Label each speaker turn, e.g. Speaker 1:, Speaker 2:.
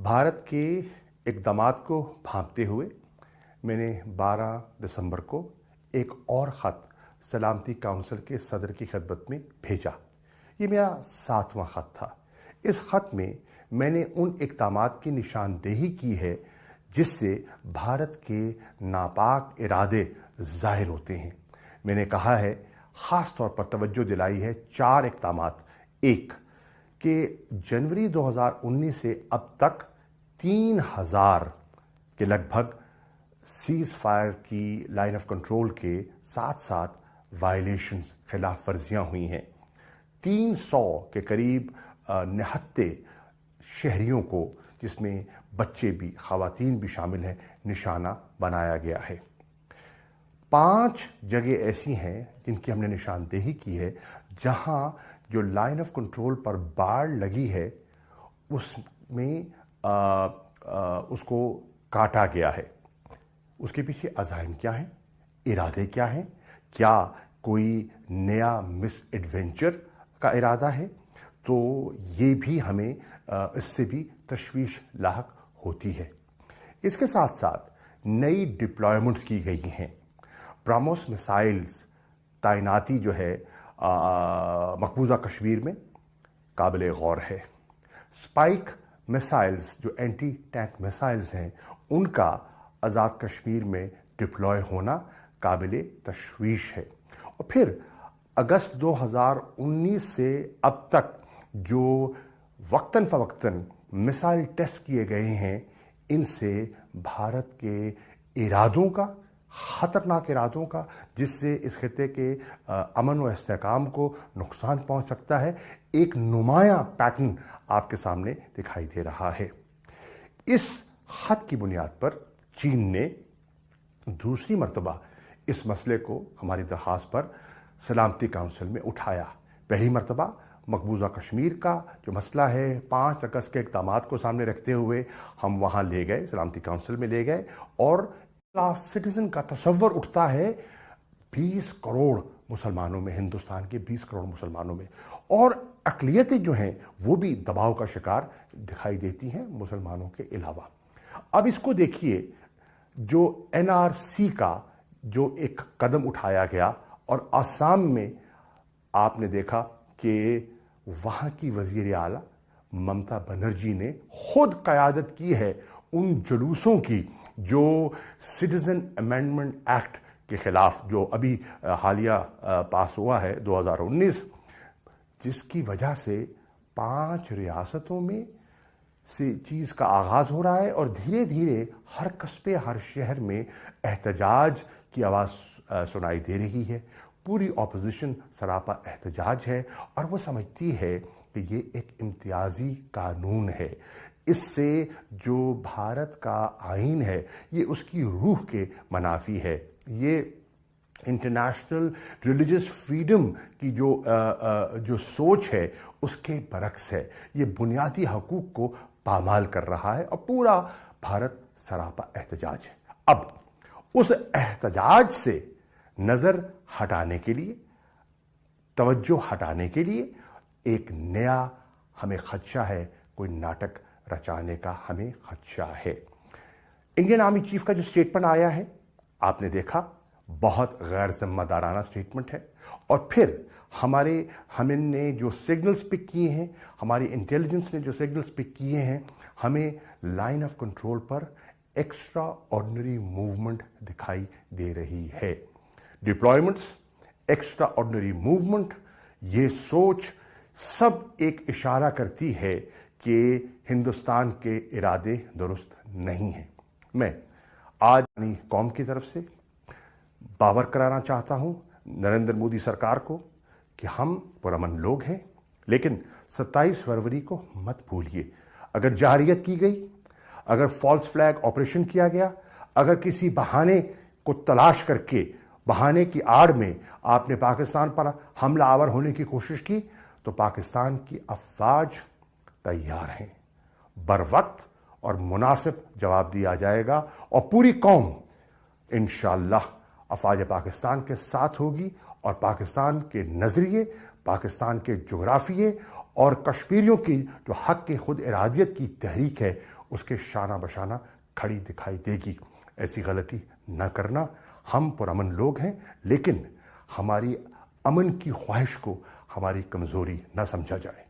Speaker 1: भारत के इक़दामात को भांपते हुए मैंने 12 दिसंबर को एक और ख़त सलामती काउंसिल के सदर की खिदमत में भेजा। ये मेरा 7वां ख़त था। इस ख़त में मैंने उन इक़दामात की निशानदेही की है जिससे भारत के नापाक इरादे ज़ाहिर होते हैं। मैंने कहा है, ख़ास तौर पर तवज्जो दिलाई है 4 इक़दामात। एक कि जनवरी 2019 से अब तक 3000 के लगभग सीज़ फायर की लाइन ऑफ कंट्रोल के साथ साथ वायलेशंस, खिलाफ वर्जियाँ हुई हैं। 300 के करीब निहत्ते शहरियों को, जिसमें बच्चे भी, ख़वातीन भी शामिल हैं, निशाना बनाया गया है। 5 जगह ऐसी हैं जिनकी हमने निशानदेही की है जहां जो लाइन ऑफ कंट्रोल पर बाड़ लगी है उसमें उसको काटा गया है। उसके पीछे अज़ाइम क्या हैं, इरादे क्या हैं, क्या कोई नया मिस एडवेंचर का इरादा है? तो ये भी हमें इससे भी तशवीश लाहक होती है। इसके साथ साथ नई डिप्लॉयमेंट्स की गई हैं। ब्रह्मोस मिसाइल्स तैनाती जो है मकबूजा कश्मीर में काबिल गौर है। स्पाइक मिसाइल्स जो एंटी टैंक मिसाइल्स हैं उनका आज़ाद कश्मीर में डिप्लॉय होना काबिल तशवीश है। और फिर अगस्त 2019 से अब तक जो वक्तन फ़वक्तन मिसाइल टेस्ट किए गए हैं, इनसे भारत के इरादों का, ख़तरनाक इरादों का, जिससे इस खित्ते के अमन व इस्तेहकाम को नुकसान पहुंच सकता है, एक नुमायां पैटर्न आपके सामने दिखाई दे रहा है। इस ख़त की बुनियाद पर चीन ने दूसरी मरतबा इस मसले को हमारी दरख्वास्त पर सलामती काउंसिल में उठाया। पहली मरतबा मकबूजा कश्मीर का जो मसला है 5 अगस्त के इक़दामात को सामने रखते हुए हम वहाँ ले गए, सलामती काउंसिल में ले गए, और सिटीज़न का तसव्वुर उठता है 20 करोड़ मुसलमानों में, हिंदुस्तान के 20 करोड़ मुसलमानों में, और अक़लियतें जो हैं वो भी दबाव का शिकार दिखाई देती हैं मुसलमानों के अलावा। अब इसको देखिए, जो NRC का जो एक कदम उठाया गया, और आसाम में आपने देखा कि वहाँ की वज़ीर आला ममता बनर्जी ने खुद क़यादत की है उन जुलूसों की जो सिटीज़न अमेंडमेंट एक्ट के ख़िलाफ़, जो अभी हालिया पास हुआ है 2019, जिसकी वजह से 5 रियासतों में से चीज़ का आगाज़ हो रहा है, और धीरे धीरे हर कस्बे, हर शहर में एहतजाज की आवाज़ सुनाई दे रही है। पूरी ऑपोजिशन सरापा एहतजाज है, और वो समझती है कि ये एक इम्तियाजी कानून है। इससे जो भारत का आईन है ये उसकी रूह के मनाफी है। ये इंटरनेशनल रिलीजियस फ्रीडम की जो सोच है उसके बरक्स है। ये बुनियादी हकूक़ को पामाल कर रहा है, और पूरा भारत सरापा एहतजाज है। अब उस एहतजाज से नज़र हटाने के लिए, तवज्जो हटाने के लिए एक नया हमें खदशा है, कोई नाटक रचाने का हमें खदशा है। इंडियन आर्मी चीफ का जो स्टेटमेंट आया है, आपने देखा, बहुत गैर जिम्मेदाराना स्टेटमेंट है। और फिर हमने जो सिग्नल्स पिक किए हैं, हमारी इंटेलिजेंस ने जो सिग्नल्स पिक किए हैं, हमें लाइन ऑफ कंट्रोल पर एक्स्ट्रा ऑर्डिनरी मूवमेंट दिखाई दे रही है। डिप्लॉयमेंट्स, एक्स्ट्रा ऑर्डिनरी मूवमेंट, ये सोच सब एक इशारा करती है कि हिंदुस्तान के इरादे दुरुस्त नहीं हैं। मैं आज अपनी कौम की तरफ से बावर कराना चाहता हूं नरेंद्र मोदी सरकार को कि हम पुरअमन लोग हैं, लेकिन 27 फरवरी को मत भूलिए। अगर जारियत की गई, अगर फॉल्स फ्लैग ऑपरेशन किया गया, अगर किसी बहाने को तलाश करके, बहाने की आड़ में आपने पाकिस्तान पर हमला आवर होने की कोशिश की, तो पाकिस्तान की अफवाज तैयार हैं। बर वक्त और मुनासिब जवाब दिया जाएगा, और पूरी कौम इंशाअल्लाह अफवाज पाकिस्तान के साथ होगी, और पाकिस्तान के नज़रिए, पाकिस्तान के जोग्राफिए और कश्मीरियों की जो हक के खुद इरादियत की तहरीक है उसके शाना बशाना खड़ी दिखाई देगी। ऐसी गलती न करना। हम पुरअमन लोग हैं, लेकिन हमारी अमन की ख्वाहिश को हमारी कमज़ोरी न समझा जाए।